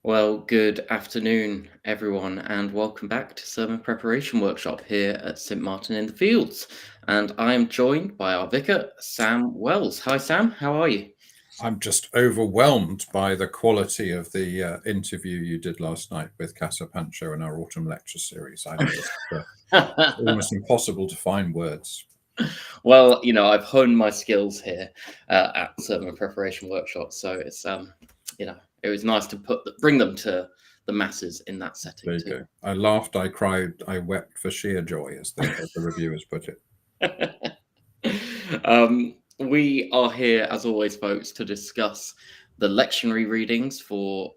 Well, good afternoon, everyone, and welcome back to Sermon Preparation Workshop here at St Martin in the Fields. And I am joined by our vicar, Sam Wells. Hi, Sam. How are you? I'm just overwhelmed by the quality of the interview you did last night with Casa Pancho in our autumn lecture series. I just almost impossible to find words. Well, I've honed my skills here at Sermon Preparation Workshop, so it was nice to bring them to the masses in that setting There you too. go. I laughed, I cried, I wept for sheer joy, as the reviewers put it. We are here, as always, folks, to discuss the lectionary readings for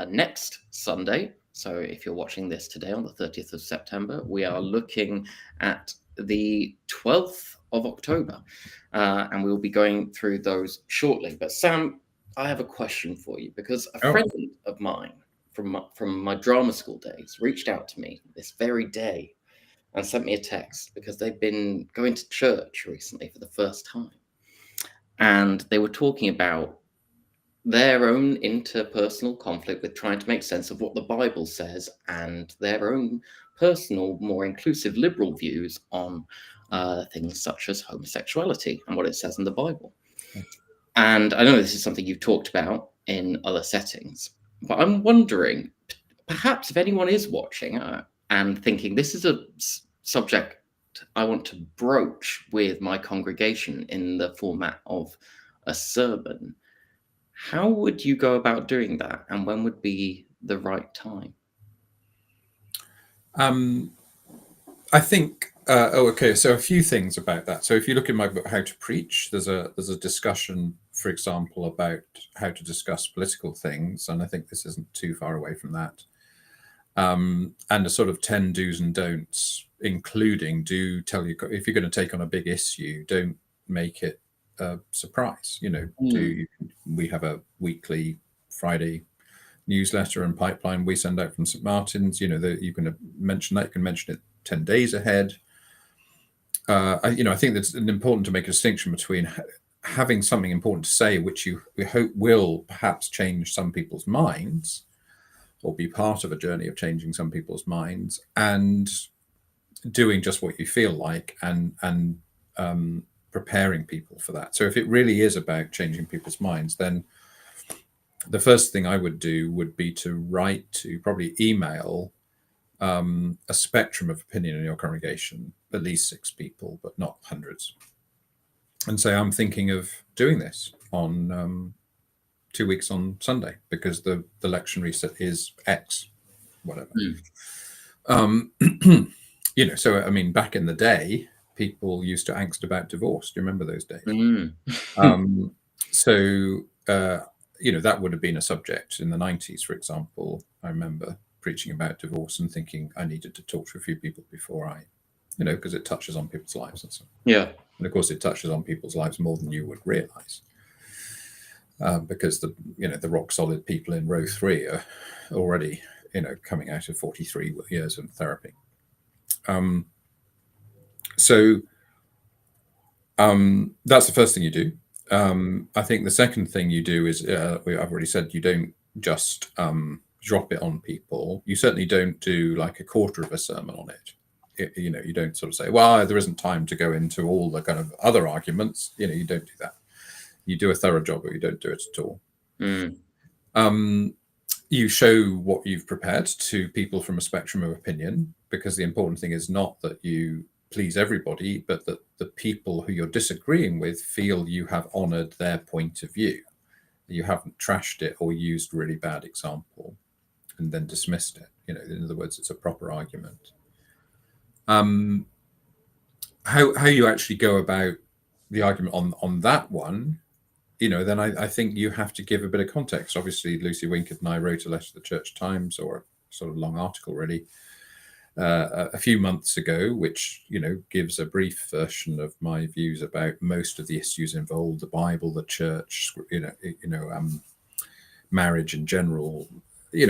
next Sunday. So if you're watching this today on the 30th of September, we are looking at the 12th of October, and we'll be going through those shortly. But Sam, I have a question for you, because a friend of mine from my drama school days reached out to me this very day and sent me a text because they've been going to church recently for the first time. And they were talking about their own interpersonal conflict with trying to make sense of what the Bible says and their own personal, more inclusive liberal views on things such as homosexuality and what it says in the Bible. And I know this is something you've talked about in other settings, but I'm wondering, perhaps if anyone is watching and thinking this is a subject I want to broach with my congregation in the format of a sermon, how would you go about doing that, and when would be the right time? I think so a few things about that. So if you look in my book How to Preach, there's a discussion, for example, about how to discuss political things, and I think this isn't too far away from that. And a sort of 10 do's and don'ts, including do tell you if you're going to take on a big issue, don't make it a surprise. We have a weekly Friday newsletter and pipeline we send out from St Martin's. You can mention that. You can mention it 10 days ahead. I think that's important to make a distinction between having something important to say, which we hope will perhaps change some people's minds, or be part of a journey of changing some people's minds, and doing just what you feel like and preparing people for that. So if it really is about changing people's minds, then the first thing I would do would be to probably email a spectrum of opinion in your congregation, at least 6 people, but not hundreds, and say, I'm thinking of doing this on 2 weeks on Sunday, because the lectionary set is X, whatever. So I mean, back in the day, people used to angst about divorce. Do you remember those days? That would have been a subject in the 90s, for example. I remember preaching about divorce and thinking I needed to talk to a few people before because it touches on people's lives and so on. Yeah. And of course, it touches on people's lives more than you would realize. Because the rock solid people in row 3 are already coming out of 43 years of therapy. That's the first thing you do. I think the second thing you do is I've already said, you don't just drop it on people. You certainly don't do like a quarter of a sermon on it. You don't sort of say, well, there isn't time to go into all the kind of other arguments. You don't do that. You do a thorough job, or you don't do it at all. You show what you've prepared to people from a spectrum of opinion, because the important thing is not that you please everybody, but that the people who you're disagreeing with feel you have honored their point of view. You haven't trashed it or used really bad example and then dismissed it. In other words, it's a proper argument. How you actually go about the argument on that one, then I think you have to give a bit of context. Obviously, Lucy Winkett and I wrote a letter to the Church Times, or a sort of long article really, a few months ago, which gives a brief version of my views about most of the issues involved: the Bible, the church, marriage in general,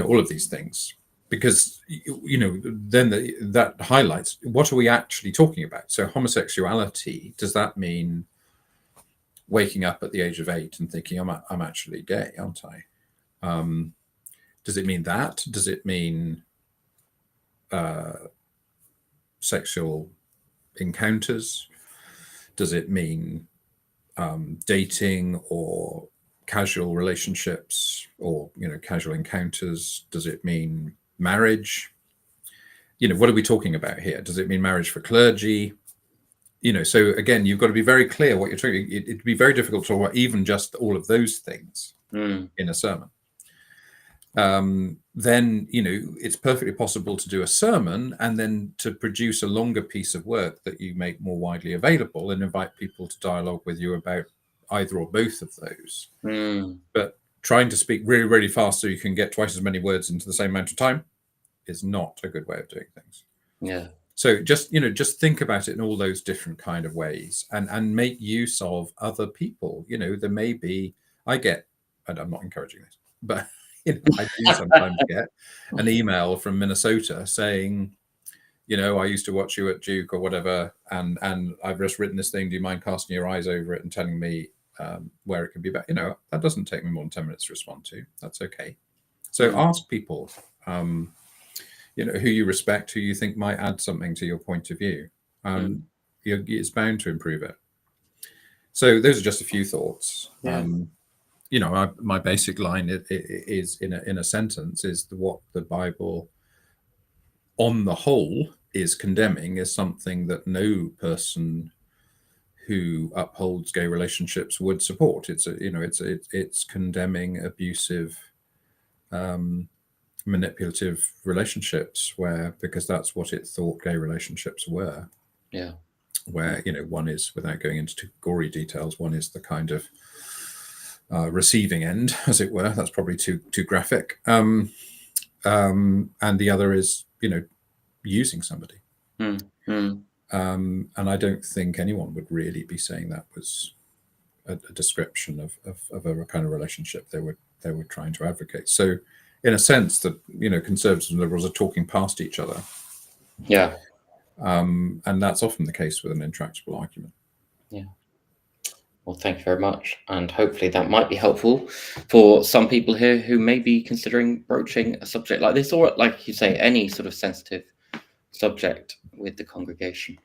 all of these things. Because then that highlights, what are we actually talking about? So homosexuality, does that mean waking up at the age of 8 and thinking I'm actually gay, aren't I? Does it mean that? Does it mean sexual encounters? Does it mean dating or casual relationships or casual encounters? Does it mean marriage? What are we talking about here? Does it mean marriage for clergy? So again, you've got to be very clear what you're talking. It'd be very difficult to talk about even just all of those things in a sermon. Then it's perfectly possible to do a sermon and then to produce a longer piece of work that you make more widely available and invite people to dialogue with you about either or both of those. But trying to speak really, really fast so you can get twice as many words into the same amount of time is not a good way of doing things. Yeah. So just think about it in all those different kind of ways and make use of other people. There may be, and I'm not encouraging this, but I do sometimes get an email from Minnesota saying, I used to watch you at Duke or whatever, and I've just written this thing. Do you mind casting your eyes over it and telling me where it can be better? That doesn't take me more than 10 minutes to respond to. That's okay. So ask people, who you respect, who you think might add something to your point of view. It's bound to improve it. So those are just a few thoughts. Yeah. My basic line is in a sentence is what the Bible, on the whole, is condemning is something that no person who upholds gay relationships would support. It's condemning abusive, manipulative relationships because that's what it thought gay relationships were. Yeah. Where one is, without going into too gory details, one is the kind of receiving end, as it were. That's probably too graphic. And the other is using somebody. And I don't think anyone would really be saying that was a description of a kind of relationship they were trying to advocate. So in a sense that conservatives and liberals are talking past each other. Yeah. And that's often the case with an intractable argument. Yeah. Well, thank you very much. And hopefully that might be helpful for some people here who may be considering broaching a subject like this, or like you say, any sort of sensitive subject with the congregation.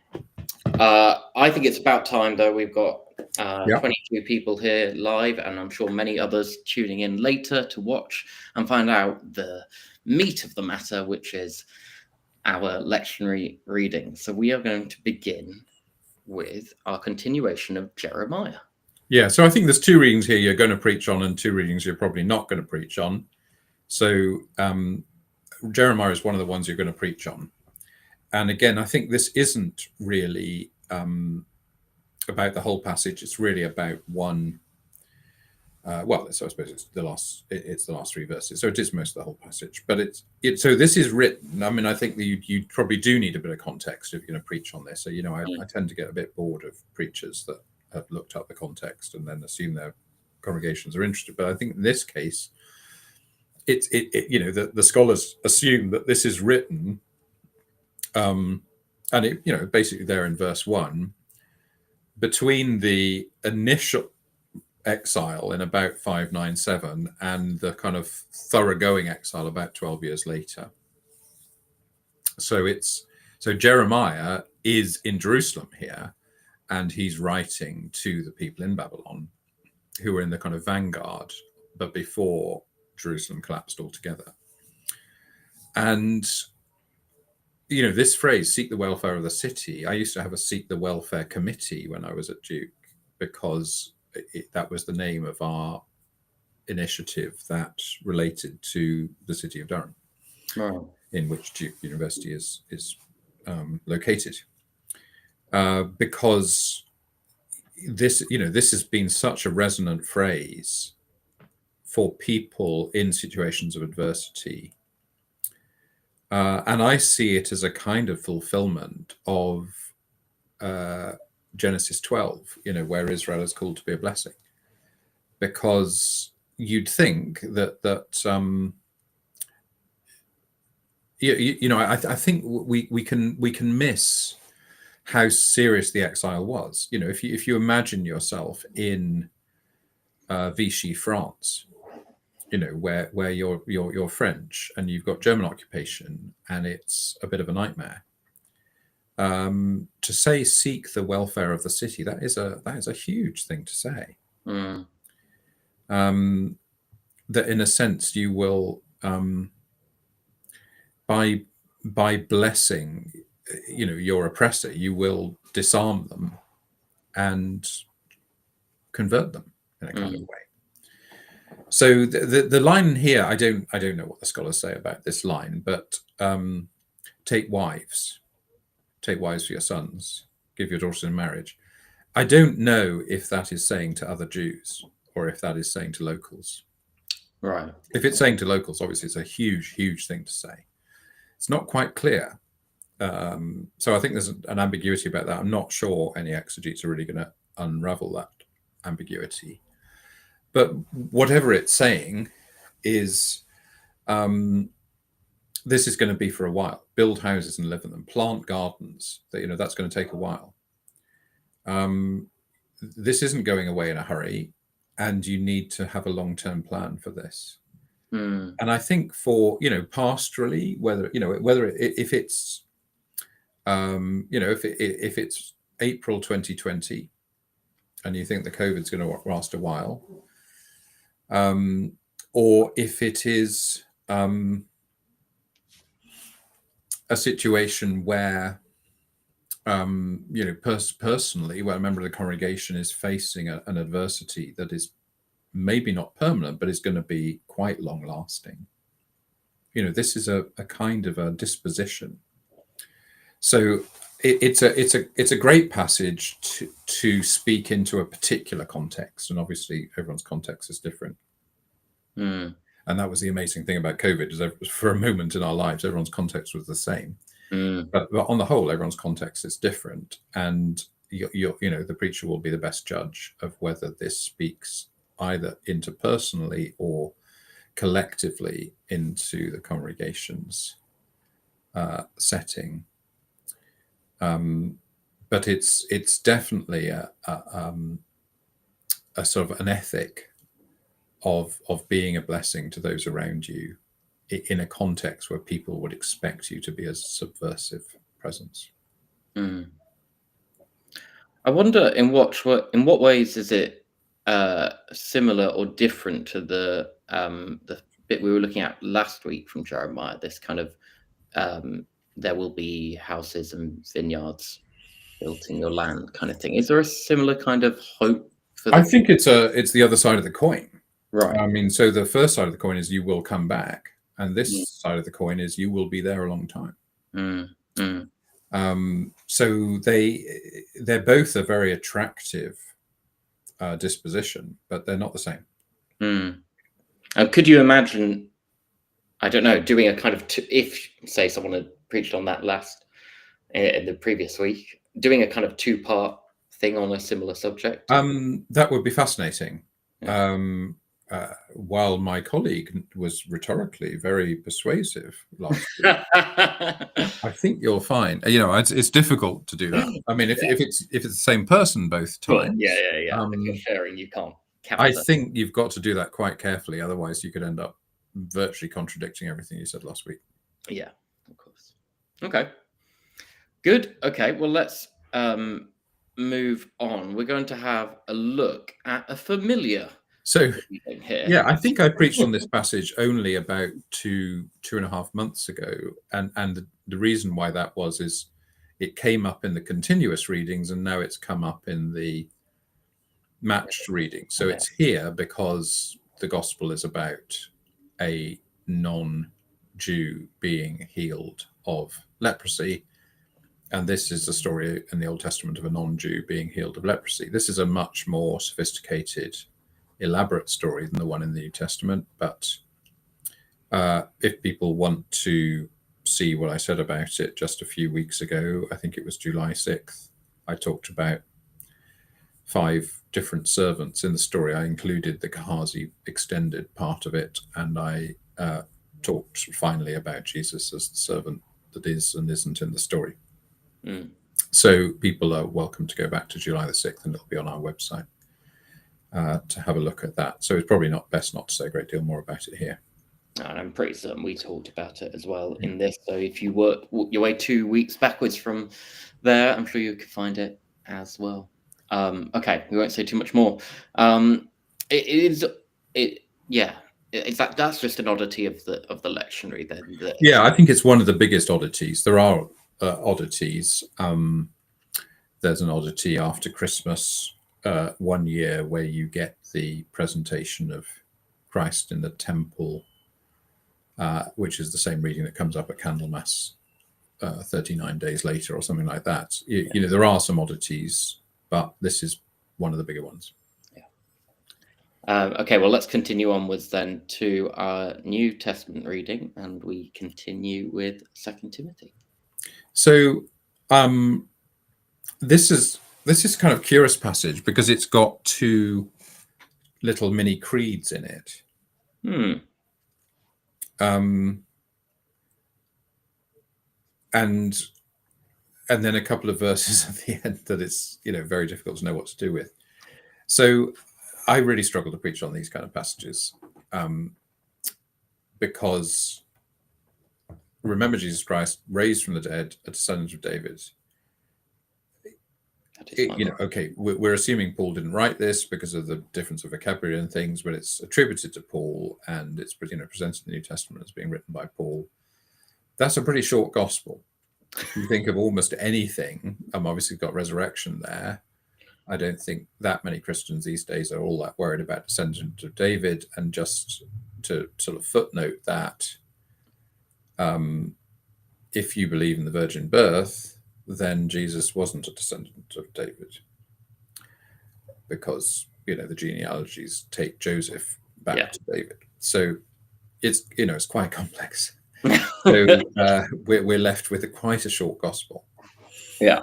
I think it's about time, though. We've got 22 people here live, and I'm sure many others tuning in later to watch and find out the meat of the matter, which is our lectionary reading. So we are going to begin with our continuation of Jeremiah. Yeah, so I think there's two readings here you're going to preach on and two readings you're probably not going to preach on. So Jeremiah is one of the ones you're going to preach on. And again, I think this isn't really about the whole passage. It's really about one. So I suppose it's the last three verses. So it is most of the whole passage. But so this is written. I mean, I think that you probably do need a bit of context if you're going to preach on this. So I tend to get a bit bored of preachers that have looked up the context and then assume their congregations are interested. But I think in this case, the scholars assume that this is written. And it basically there in verse 1, between the initial exile in about 597 and the kind of thoroughgoing exile about 12 years later. So Jeremiah is in Jerusalem here, and he's writing to the people in Babylon who are in the kind of vanguard, but before Jerusalem collapsed altogether. And this phrase, seek the welfare of the city, I used to have a seek the welfare committee when I was at Duke, because that was the name of our initiative that related to the city of Durham, in which Duke University is located. Because this has been such a resonant phrase for people in situations of adversity. And I see it as a kind of fulfillment of Genesis 12, where Israel is called to be a blessing. Because you'd think that I think we can miss how serious the exile was. If you imagine yourself in Vichy, France, where you're French and you've got German occupation and it's a bit of a nightmare. To say seek the welfare of the city, that is a huge thing to say. That in a sense you will by blessing your oppressor, you will disarm them and convert them in a kind of way. So the line here, I don't know what the scholars say about this line, but take wives for your sons, give your daughters in marriage. I don't know if that is saying to other Jews or if that is saying to locals. Right. If it's saying to locals, obviously it's a huge thing to say. It's not quite clear. So I think there's an ambiguity about that. I'm not sure any exegetes are really going to unravel that ambiguity. But whatever it's saying is this is going to be for a while. Build houses and live in them. Plant gardens. That's going to take a while. This isn't going away in a hurry, and you need to have a long-term plan for this. And I think for pastorally, if it's if it's April 2020, and you think the COVID's going to last a while, or if it is a situation where personally, where a member of the congregation is facing an adversity that is maybe not permanent, but is going to be quite long lasting. This is a kind of a disposition. So it's a great passage to speak into a particular context, and obviously everyone's context is different. And that was the amazing thing about COVID, is for a moment in our lives, everyone's context was the same. But on the whole, everyone's context is different, and the preacher will be the best judge of whether this speaks either interpersonally or collectively into the congregation's setting. But it's definitely a sort of an ethic of being a blessing to those around you in a context where people would expect you to be a subversive presence. I wonder in what ways is it similar or different to the bit we were looking at last week from Jeremiah, this kind of there will be houses and vineyards built in your land kind of thing. Is there a similar kind of hope for I think it's the other side of the coin. Right. I mean, so the first side of the coin is you will come back, and this side of the coin is you will be there a long time. So they're both a very attractive disposition, but they're not the same. And could you imagine, I don't know, doing a kind of if say someone had preached on that in the previous week, doing a kind of two-part thing on a similar subject? That would be fascinating. While my colleague was rhetorically very persuasive last week, I think you'll find it's difficult to do that. I mean, if it's the same person both times, if you're sharing, you can't. I think you've got to do that quite carefully, otherwise you could end up virtually contradicting everything you said last week. Yeah, of course. Okay, good. Okay, well, let's move on. We're going to have a look at a familiar. So yeah, I think I preached on this passage only about 2.5 months ago, and the reason why that was is it came up in the continuous readings, and now it's come up in the matched reading. So it's here because the gospel is about a non-Jew being healed of leprosy, and this is the story in the Old Testament of a non-Jew being healed of leprosy. This is a much more sophisticated, elaborate story than the one in the New Testament, but if people want to see what I said about it just a few weeks ago, I think it was July 6th, I talked about 5 different servants in the story. I included the Gehazi extended part of it, and I talked finally about Jesus as the servant that is and isn't in the story. So people are welcome to go back to July the 6th, and it'll be on our website. to have a look at that. So it's probably not best not to say a great deal more about it here. And I'm pretty certain we talked about it as well in this. So if you work your way 2 weeks backwards from there, I'm sure you could find it as well. Okay, we won't say too much more. It is it yeah. That's just an oddity of the lectionary then. Yeah, I think it's one of the biggest oddities. There are oddities. There's an oddity after Christmas one year where you get the presentation of Christ in the temple, which is the same reading that comes up at Candlemas 39 days later or something like that. You know, there are some oddities, but this is one of the bigger ones. Okay, well, let's continue onwards then to our New Testament reading, and we continue with 2 Timothy. So this is kind of curious passage because it's got 2 little mini creeds in it. And then a couple of verses at the end that it's, you know, very difficult to know what to do with. So I really struggle to preach on these kind of passages because remember Jesus Christ, raised from the dead, a descendant of David. You know, okay, we're assuming Paul didn't write this because of the difference of vocabulary and things, but it's attributed to Paul and it's, you know, presented in the New Testament as being written by Paul. That's a pretty short gospel. If you think of almost anything, obviously got resurrection there. I don't think that many Christians these days are all that worried about descendant of David. And just to sort of footnote that, if you believe in the virgin birth, then Jesus wasn't a descendant of David because, you know, the genealogies take Joseph back to David. So it's, you know, it's quite complex. So we're left with quite a short gospel. Yeah.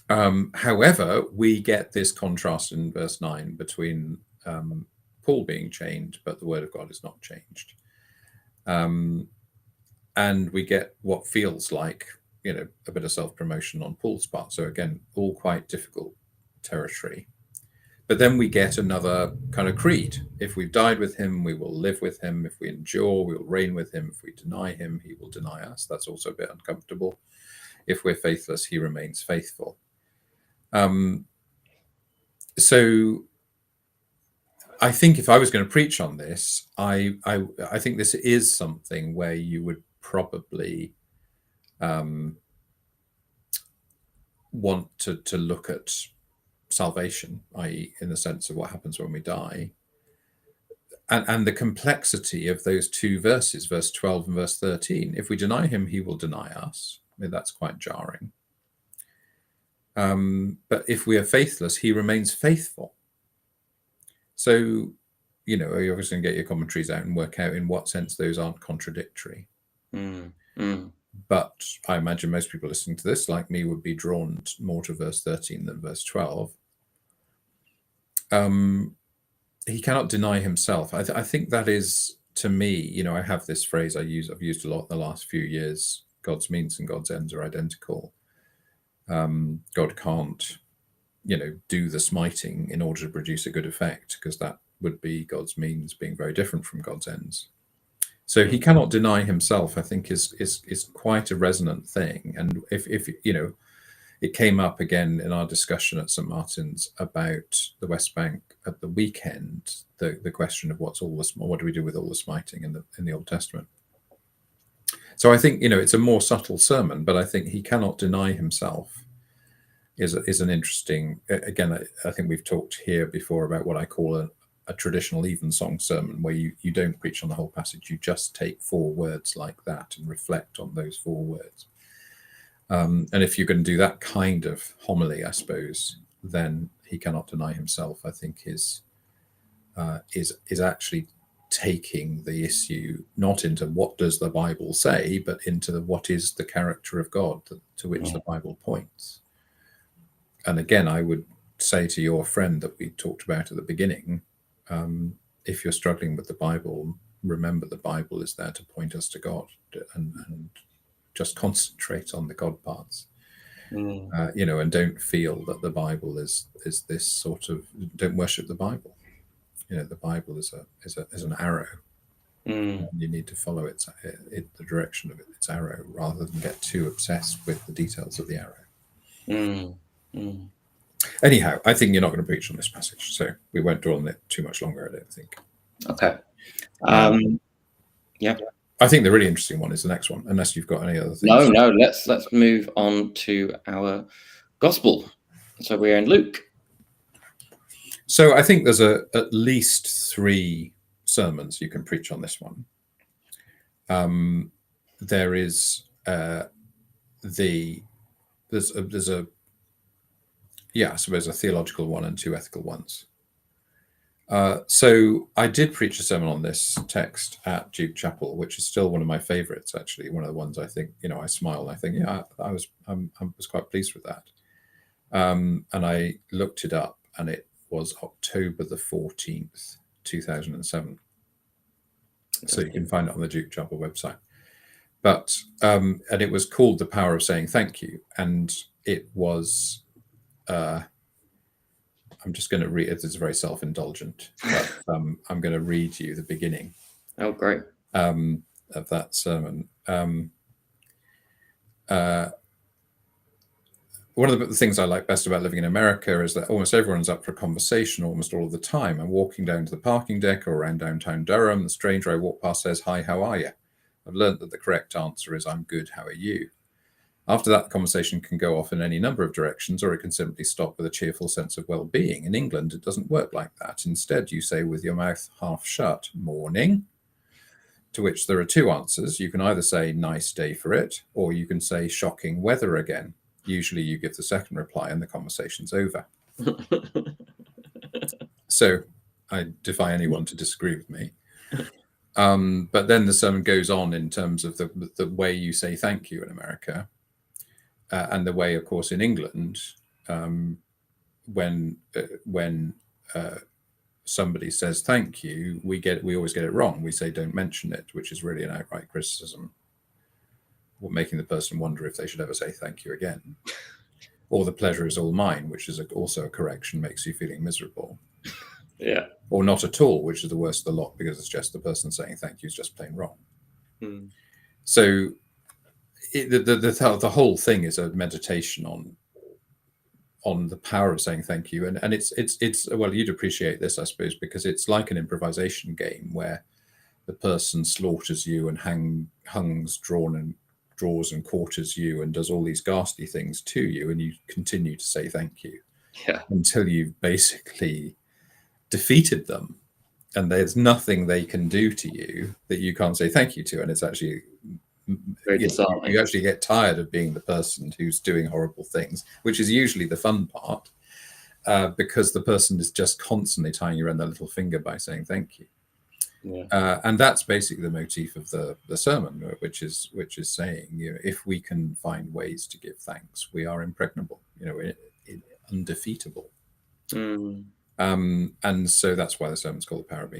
However, we get this contrast in verse 9 between Paul being chained, but the word of God is not changed. And we get what feels like, you know, a bit of self-promotion on Paul's part. So again, all quite difficult territory. But then we get another kind of creed. If we've died with him, we will live with him. If we endure, we will reign with him. If we deny him, he will deny us. That's also a bit uncomfortable. If we're faithless, he remains faithful. So I think if I was going to preach on this, I think this is something where you would probably want to look at salvation, i.e. in the sense of what happens when we die, and the complexity of those 2 verses, verse 12 and verse 13. If we deny him, he will deny us. I mean, that's quite jarring. But if we are faithless, he remains faithful. So, you know, you're obviously going to get your commentaries out and work out in what sense those aren't contradictory. But I imagine most people listening to this, like me, would be drawn more to verse 13 than verse 12. He cannot deny himself. I think that is, to me, you know, I have this phrase I've used a lot in the last few years. God's means and God's ends are identical. God can't, you know, do the smiting in order to produce a good effect, because that would be God's means being very different from God's ends. So he cannot deny himself, I think, is quite a resonant thing. And if you know, it came up again in our discussion at St. Martin's about the West Bank at the weekend, the question of what do we do with all the smiting in the Old Testament. So I think, you know, it's a more subtle sermon, but I think he cannot deny himself is an interesting, again, I think we've talked here before about what I call a traditional evensong sermon, where you don't preach on the whole passage, you just take 4 words like that and reflect on those 4 words. And if you're going to do that kind of homily, I suppose, then he cannot deny himself, I think, is actually taking the issue not into what does the Bible say, but into what is the character of God to which the Bible points. And again, I would say to your friend that we talked about at the beginning, if you're struggling with the Bible, remember the Bible is there to point us to God, and just concentrate on the God parts. And don't feel that the Bible is this sort of, don't worship the Bible. The Bible is an arrow. You need to follow the direction of its arrow rather than get too obsessed with the details of the arrow. Anyhow, I think you're not going to preach on this passage, so we won't dwell on it too much longer, I don't think. Okay. Yeah. I think the really interesting one is the next one, unless you've got any other things. No. Let's move on to our gospel. So we're in Luke. So I think there's at least 3 sermons you can preach on this one. There is there's a I suppose a theological one and 2 ethical ones. So I did preach a sermon on this text at Duke Chapel, which is still one of my favorites, actually. One of the ones I think, I smile and I think, I was quite pleased with that. And I looked it up, and it was October the 14th, 2007. So you can find it on the Duke Chapel website. But and it was called The Power of Saying Thank You, and it was. I'm just going to read it. It's very self-indulgent, but I'm going to read you the beginning. Oh, great. Of that sermon. One of the things I like best about living in America is that almost everyone's up for a conversation almost all of the time. I'm walking down to the parking deck or around downtown Durham. The stranger I walk past says, "Hi, how are you?" I've learned that the correct answer is, "I'm good, how are you?" After that, the conversation can go off in any number of directions, or it can simply stop with a cheerful sense of well-being. In England, it doesn't work like that. Instead, you say with your mouth half shut, "Morning," to which there are 2 answers. You can either say "nice day for it," or you can say "shocking weather again." Usually you give the second reply and the conversation's over. So I defy anyone to disagree with me. But then the sermon goes on in terms of the way you say thank you in America. And the way, of course, in England, when somebody says thank you, we always get it wrong. We say "don't mention it," which is really an outright criticism, making the person wonder if they should ever say thank you again. Or "the pleasure is all mine," which is also a correction, makes you feeling miserable. Yeah. Or "not at all," which is the worst of the lot, because it's just the person saying thank you is just plain wrong. So the whole thing is a meditation on the power of saying thank you, and it's well, you'd appreciate this, I suppose, because it's like an improvisation game where the person slaughters you and draws and quarters you and does all these ghastly things to you, and you continue to say thank you until you've basically defeated them, and there's nothing they can do to you that you can't say thank you to, and it's actually you actually get tired of being the person who's doing horrible things, which is usually the fun part, because the person is just constantly tying you around their little finger by saying thank you. And that's basically the motif of the sermon, which is saying, if we can find ways to give thanks, we are impregnable, undefeatable. And so that's why the sermon's called The Power of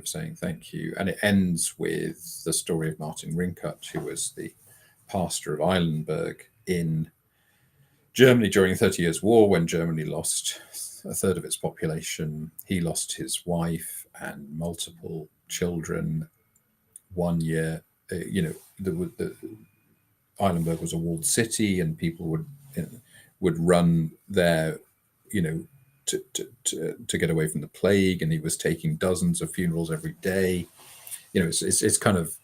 Saying Thank You. And it ends with the story of Martin Rincut, who was the pastor of Eilenberg in Germany during the 30 Years' War, when Germany lost a third of its population. He lost his wife and multiple children. 1 year, the Eilenberg was a walled city, and people would run there, to get away from the plague, and he was taking dozens of funerals every day. It's kind of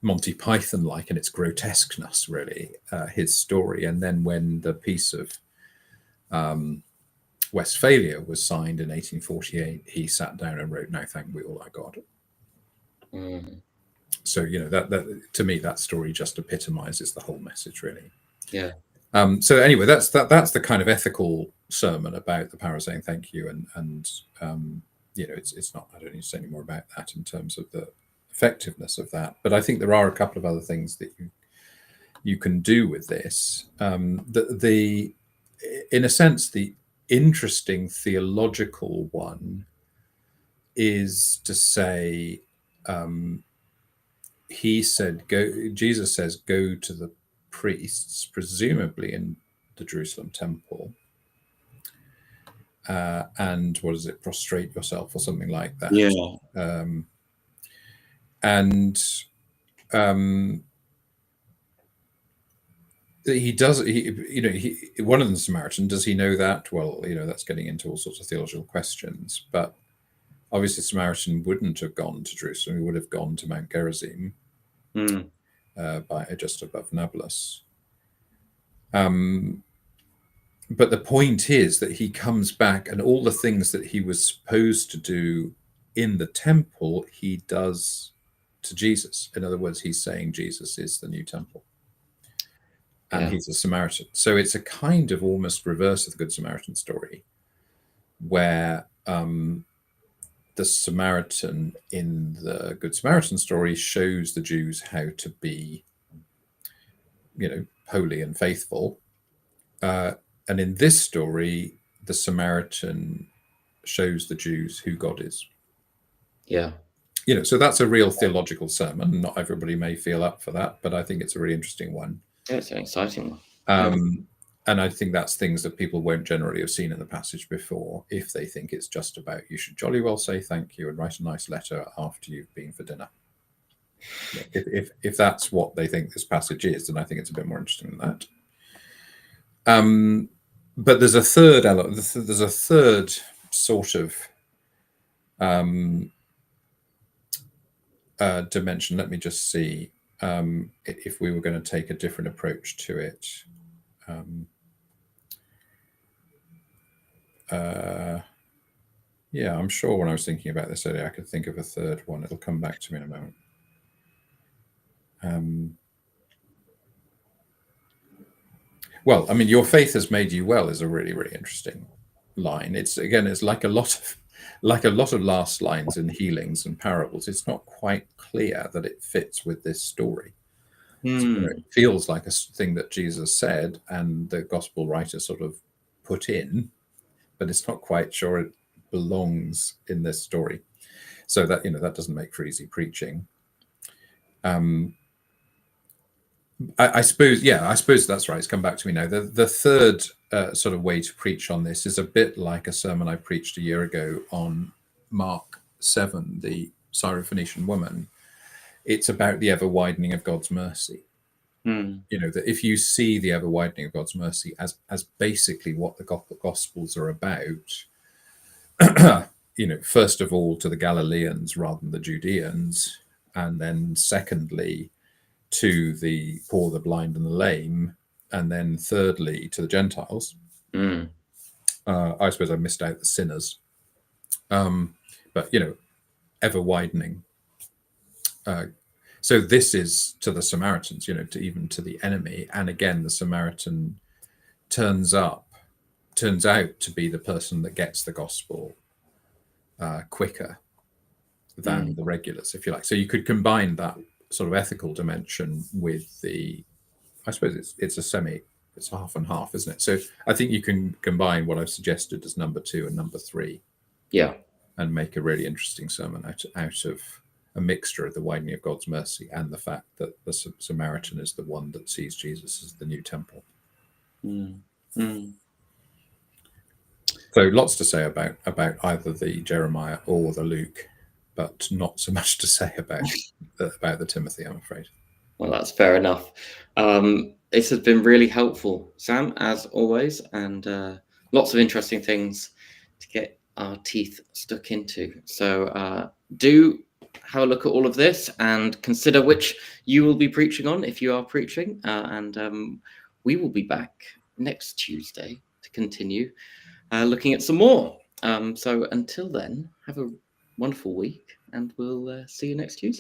Monty Python like in its grotesqueness, really, his story. And then when the Peace of Westphalia was signed in 1848, he sat down and wrote, "Now thank we all our God." So that to me, that story just epitomizes the whole message, really. So anyway, that's the kind of ethical sermon about the power of saying thank you, and it's not, I don't need to say any more about that in terms of the effectiveness of that, but I think there are a couple of other things that you can do with this. In a sense, the interesting theological one is to say, Jesus says, go to the priests, presumably in the Jerusalem temple, and what is it, prostrate yourself or something like that. Yeah. And he does, one of the Samaritan, does he know that? Well, that's getting into all sorts of theological questions, but obviously Samaritan wouldn't have gone to Jerusalem. He would have gone to Mount Gerizim, by just above Nablus. But the point is that he comes back, and all the things that he was supposed to do in the temple, he does to Jesus. In other words, he's saying Jesus is the new temple. And he's a Samaritan. So it's a kind of almost reverse of the Good Samaritan story, where the Samaritan in the Good Samaritan story shows the Jews how to be, holy and faithful. And in this story, the Samaritan shows the Jews who God is. Yeah. So that's a real theological sermon. Not everybody may feel up for that, but I think it's a really interesting one. Yeah, it's an exciting one. And I think that's things that people won't generally have seen in the passage before, if they think it's just about, you should jolly well say thank you and write a nice letter after you've been for dinner. If that's what they think this passage is, then I think it's a bit more interesting than that. But there's a third element. There's a third sort of dimension. Let me just see if we were going to take a different approach to it. Yeah, I'm sure when I was thinking about this earlier, I could think of a third one. It'll come back to me in a moment. Well, I mean, your faith has made you well is a really, really interesting line. It's like a lot of last lines in healings and parables. It's not quite clear that it fits with this story. So, it feels like a thing that Jesus said and the gospel writer sort of put in, but it's not quite sure it belongs in this story. So that that doesn't make for easy preaching. I suppose that's right. It's come back to me now. The third sort of way to preach on this is a bit like a sermon I preached a year ago on Mark 7, the Syrophoenician woman. It's about the ever widening of God's mercy. That if you see the ever widening of God's mercy as basically what the Gospels are about, first of all to the Galileans rather than the Judeans, and then secondly to the poor, the blind, and the lame, and then thirdly to the Gentiles. I suppose I missed out the sinners, but ever widening. So this is to the Samaritans, to even to the enemy. And again, the Samaritan turns out to be the person that gets the gospel quicker than the regulars, if you like. So you could combine that sort of ethical dimension with I suppose it's half and half, isn't it? So I think you can combine what I've suggested as number 2 and number 3. Yeah. And make a really interesting sermon out of a mixture of the widening of God's mercy and the fact that the Samaritan is the one that sees Jesus as the new temple. So lots to say about either the Jeremiah or the Luke, but not so much to say about the Timothy, I'm afraid. Well, that's fair enough. This has been really helpful, Sam, as always, and lots of interesting things to get our teeth stuck into. So do have a look at all of this and consider which you will be preaching on if you are preaching. And we will be back next Tuesday to continue looking at some more. So until then, have a wonderful week, and we'll see you next Tuesday.